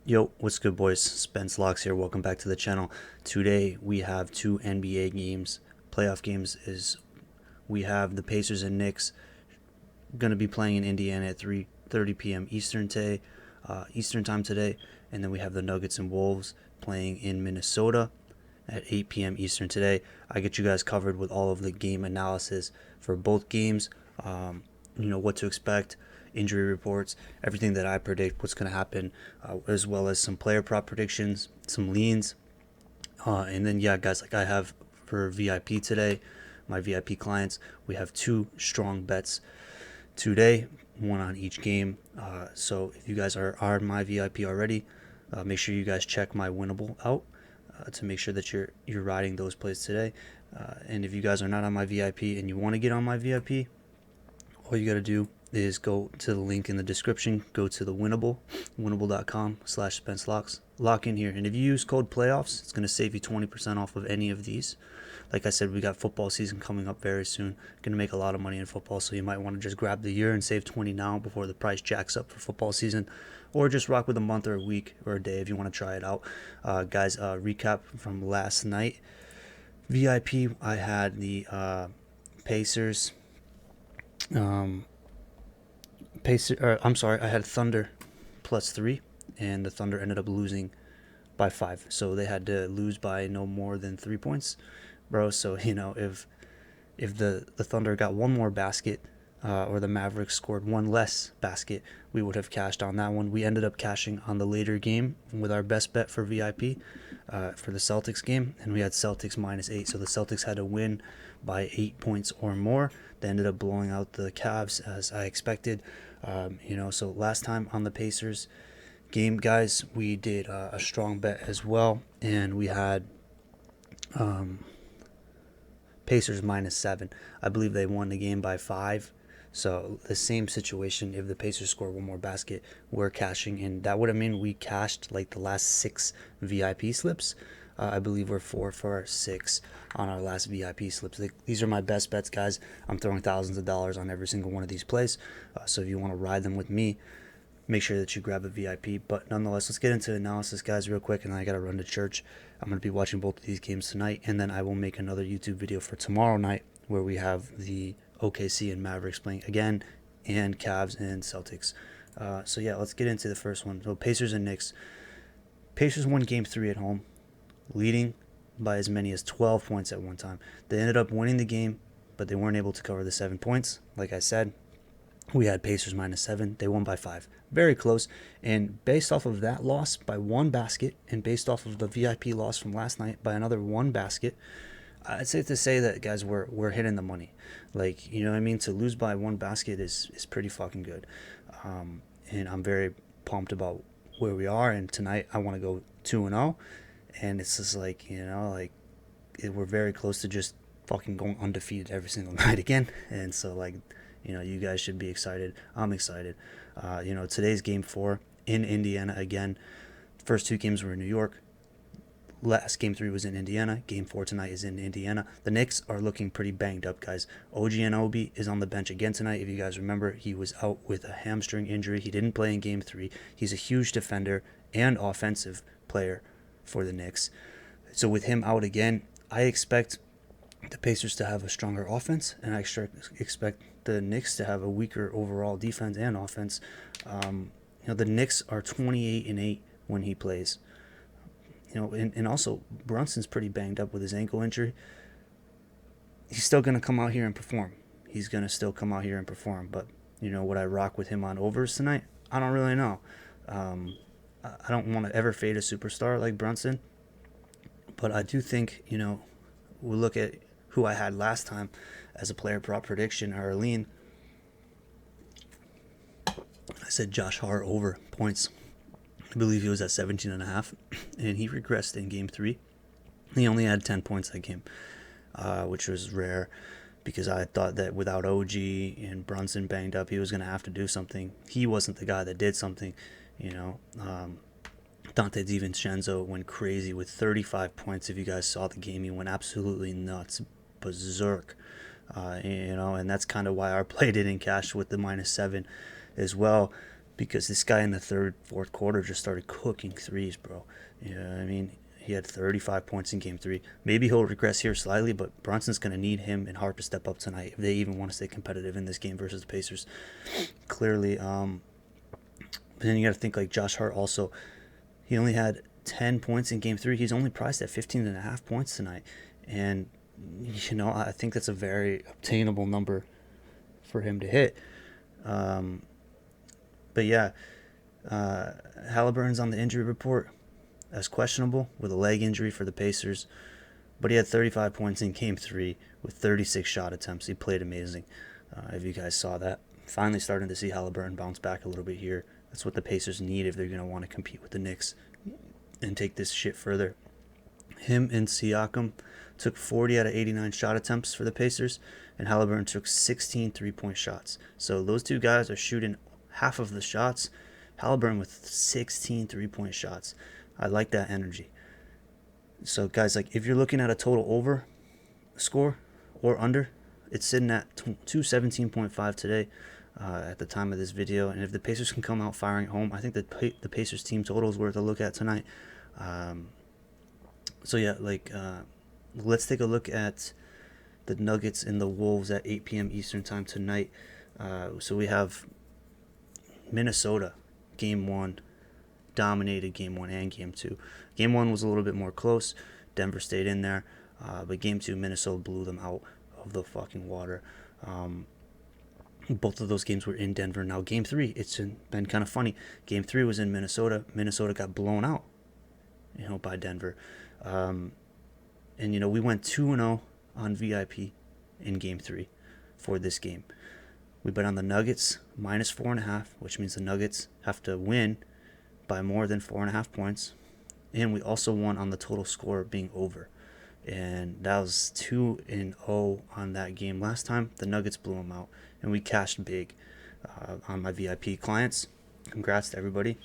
Yo, what's good, boys? Spence Locks here. Welcome back to the channel. Today we have two NBA games, playoff games. Is we have the Pacers and Knicks going to be playing in Indiana at 3:30 p.m. Eastern time today, and then we have the Nuggets and Wolves playing in Minnesota at 8 p.m. Eastern today. I get you guys covered with all of the game analysis for both games. What to expect, injury reports, everything that I predict, what's going to happen, as well as some player prop predictions, some leans, and then yeah, guys, like I have for VIP today, my VIP clients, we have two strong bets today, one on each game. So if you guys are my VIP already, make sure you guys check my winnable out to make sure that you're riding those plays today. And if you guys are not on my VIP and you want to get on my VIP, all you got to do is go to the link in the description, go to the winnable.com/SpenceLocks, lock in here. And if you use code playoffs, it's going to save you 20% off of any of these. Like I said, we got football season coming up very soon. Going to make a lot of money in football, so you might want to just grab the year and save 20 now before the price jacks up for football season, or just rock with a month or a week or a day if you want to try it out. Guys, recap from last night. VIP, I had the Pacers. I had Thunder +3, and the Thunder ended up losing by 5. So they had to lose by no more than 3 points, bro. So if the Thunder got one more basket, or the Mavericks scored one less basket, we would have cashed on that one. We ended up cashing on the later game with our best bet for VIP, for the Celtics game, and we had Celtics -8. So the Celtics had to win by 8 points or more. They ended up blowing out the Cavs as I expected. So last time on the Pacers game, guys, we did a strong bet as well, and we had Pacers -7. I believe they won the game by 5. So the same situation, if the Pacers score one more basket, we're cashing, and that would have mean we cashed like the last 6 VIP slips. I believe we're 4 for 6 on our last VIP slips. These are my best bets, guys. I'm throwing thousands of dollars on every single one of these plays. So if you want to ride them with me, make sure that you grab a VIP. But nonetheless, let's get into analysis, guys, real quick, and then I got to run to church. I'm going to be watching both of these games tonight, and then I will make another YouTube video for tomorrow night where we have the OKC and Mavericks playing again, and Cavs and Celtics. So yeah, let's get into the first one. So Pacers and Knicks. Pacers won Game 3 at home, leading by as many as 12 points at one time. They ended up winning the game, but they weren't able to cover the 7 points. Like I said, we had Pacers -7. They won by 5. Very close. And based off of that loss by one basket, and based off of the VIP loss from last night by another one basket, it's safe to say that, guys, we're hitting the money. Like, you know what I mean? To lose by one basket is pretty fucking good. And I'm very pumped about where we are. And tonight I want to go 2-0. And it's just like, we're very close to just fucking going undefeated every single night again. And so, like, you guys should be excited. I'm excited. Today's Game 4 in Indiana again. First 2 games were in New York. Last Game 3 was in Indiana. Game 4 tonight is in Indiana. The Knicks are looking pretty banged up, guys. OG Anunoby is on the bench again tonight. If you guys remember, he was out with a hamstring injury. He didn't play in Game 3. He's a huge defender and offensive player for the Knicks. So with him out again, I expect the Pacers to have a stronger offense, and I expect the Knicks to have a weaker overall defense and offense. The Knicks are 28-8 when he plays. And also Brunson's pretty banged up with his ankle injury. He's still going to come out here and perform. But, would I rock with him on overs tonight? I don't really know. I don't want to ever fade a superstar like Brunson. But I do think, we'll look at who I had last time as a player prop prediction or a lean. I said Josh Hart over points. I believe he was at 17.5, and he regressed in Game 3. He only had 10 points that game, which was rare because I thought that without OG and Brunson banged up, he was going to have to do something. He wasn't the guy that did something, Dante DiVincenzo went crazy with 35 points. If you guys saw the game, he went absolutely nuts, berserk. And that's kind of why our play didn't cash with the -7 as well. because this guy in the third, fourth quarter just started cooking threes, bro. You know what I mean? He had 35 points in game 3. Maybe he'll regress here slightly, but Brunson's going to need him and Hart to step up tonight if they even want to stay competitive in this game versus the Pacers. Clearly, but then you got to think like Josh Hart also. He only had 10 points in game 3. He's only priced at 15.5 points tonight. And, you know, I think that's a very obtainable number for him to hit. But yeah, Halliburton's on the injury report as questionable with a leg injury for the Pacers. But he had 35 points in game 3 with 36 shot attempts. He played amazing. If you guys saw that. Finally starting to see Halliburton bounce back a little bit here. That's what the Pacers need if they're going to want to compete with the Knicks and take this shit further. Him and Siakam took 40 out of 89 shot attempts for the Pacers, and Halliburton took 16 three-point shots. So those two guys are shooting half of the shots. Halliburton with 16 three-point shots. I like that energy. So guys, like if you're looking at a total over score or under, it's sitting at 217.5 today at the time of this video. And if the Pacers can come out firing at home, I think the Pacers team total is worth a look at tonight. So yeah, like let's take a look at the Nuggets and the Wolves at 8 p.m. Eastern time tonight. So we have Minnesota, Game 1, dominated Game 1 and Game 2. Game 1 was a little bit more close. Denver stayed in there. But Game 2, Minnesota blew them out of the fucking water. Both of those games were in Denver. Now, Game 3, it's been kind of funny. Game 3 was in Minnesota. Minnesota got blown out, by Denver. And, we went 2-0 on VIP in Game 3 for this game. We bet on the Nuggets minus 4.5, which means the Nuggets have to win by more than 4.5 points. And we also won on the total score being over. And that was 2-0 on that game last time. The Nuggets blew them out. And we cashed big on my VIP clients. Congrats to everybody.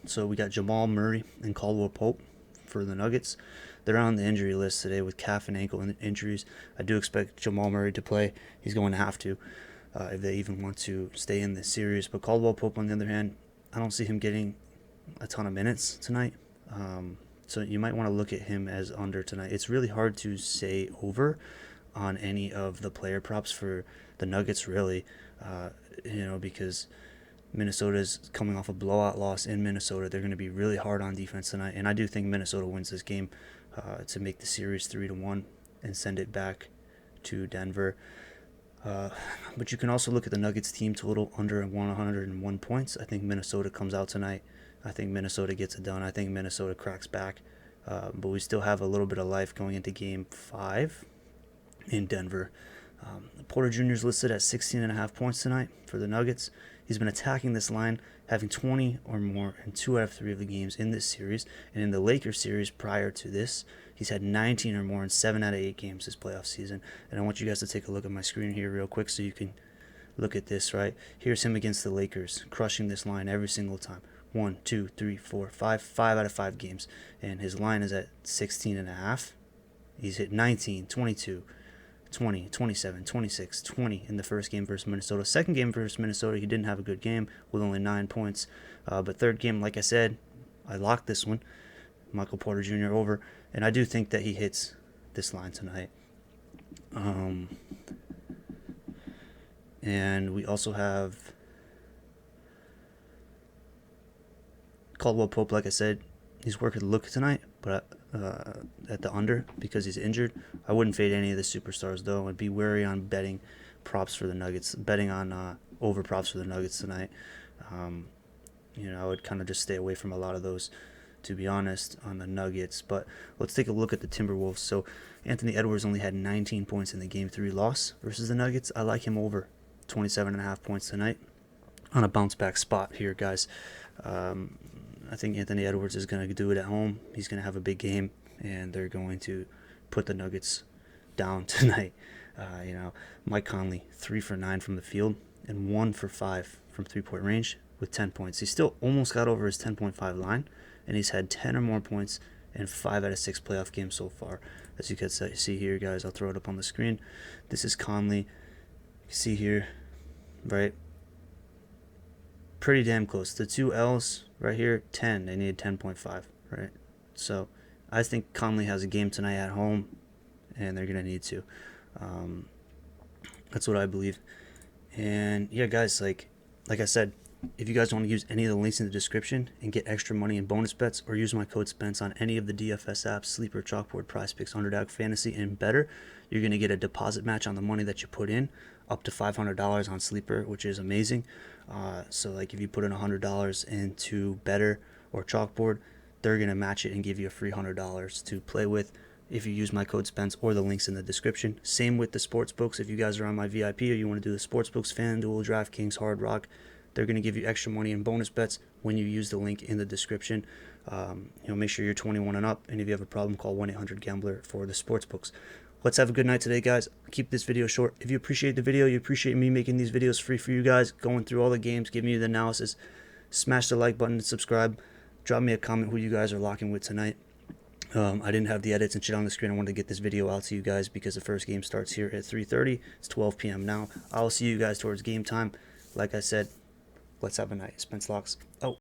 So we got Jamal Murray and Caldwell Pope for the Nuggets. They're on the injury list today with calf and ankle injuries. I do expect Jamal Murray to play. He's going to have to if they even want to stay in this series. But Caldwell Pope, on the other hand, I don't see him getting a ton of minutes tonight. So you might want to look at him as under tonight. It's really hard to say over on any of the player props for the Nuggets, really, because Minnesota's coming off a blowout loss in Minnesota. They're going to be really hard on defense tonight, and I do think Minnesota wins this game to make the series 3-1 and send it back to Denver. But you can also look at the Nuggets team total under 101 points. I think Minnesota comes out tonight. I think Minnesota gets it done. I think Minnesota cracks back. But we still have a little bit of life going into Game 5 in Denver. Porter Jr. is listed at 16.5 points tonight for the Nuggets. He's been attacking this line, having 20 or more in 2 out of 3 of the games in this series. And in the Lakers series prior to this, he's had 19 or more in 7 out of 8 games this playoff season. And I want you guys to take a look at my screen here real quick so you can look at this, right? Here's him against the Lakers, crushing this line every single time. 1, 2, 3, 4, 5 out of 5 games. And his line is at 16.5. He's hit 19, 22, 20, 27, 26, 20 in the first game versus Minnesota. Second game versus Minnesota, he didn't have a good game with only 9 points. But third game, like I said, I locked this one. Michael Porter Jr. over. And I do think that he hits this line tonight. And we also have Caldwell Pope, like I said. He's working the look tonight, but at the under because he's injured. I wouldn't fade any of the superstars, though. I'd be wary on betting props for the Nuggets, betting on over props for the Nuggets tonight. I would kind of just stay away from a lot of those, to be honest, on the Nuggets. But let's take a look at the Timberwolves. So Anthony Edwards only had 19 points in the Game 3 loss versus the Nuggets. I like him over 27.5 points tonight on a bounce-back spot here, guys. I think Anthony Edwards is going to do it at home. He's going to have a big game, and they're going to put the Nuggets down tonight. Mike Conley, 3 for 9 from the field and 1 for 5 from three-point range with 10 points. He still almost got over his 10.5 line, and he's had 10 or more points in 5 out of 6 playoff games so far. As you can see here, guys, I'll throw it up on the screen. This is Conley. You can see here, right? pretty damn close. The two L's right here, 10. They needed 10.5, right? So I think Conley has a game tonight at home, and they're going to need to. That's what I believe. And yeah, guys, like I said, if you guys want to use any of the links in the description and get extra money in bonus bets, or use my code Spence on any of the DFS apps, Sleeper, Chalkboard, PrizePicks, Underdog, Fantasy, and Betr, you're going to get a deposit match on the money that you put in, up to $500 on Sleeper, which is amazing. So like if you put in $100 into Betr or Chalkboard, they're going to match it and give you a free $100 to play with if you use my code Spence or the links in the description. Same with the sports books. If you guys are on my VIP or you want to do the sports books, FanDuel, DraftKings, Hard Rock, they're going to give you extra money in bonus bets when you use the link in the description. Make sure you're 21 and up, and if you have a problem, call 1-800-GAMBLER for the sports books. Let's have a good night today, guys. Keep this video short. If you appreciate the video, you appreciate me making these videos free for you guys, going through all the games, giving you the analysis, smash the like button and subscribe. Drop me a comment who you guys are locking with tonight. I didn't have the edits and shit on the screen. I wanted to get this video out to you guys because the first game starts here at 3:30. It's 12 p.m. now. I'll see you guys towards game time. Like I said, let's have a night. Spence locks. Oh.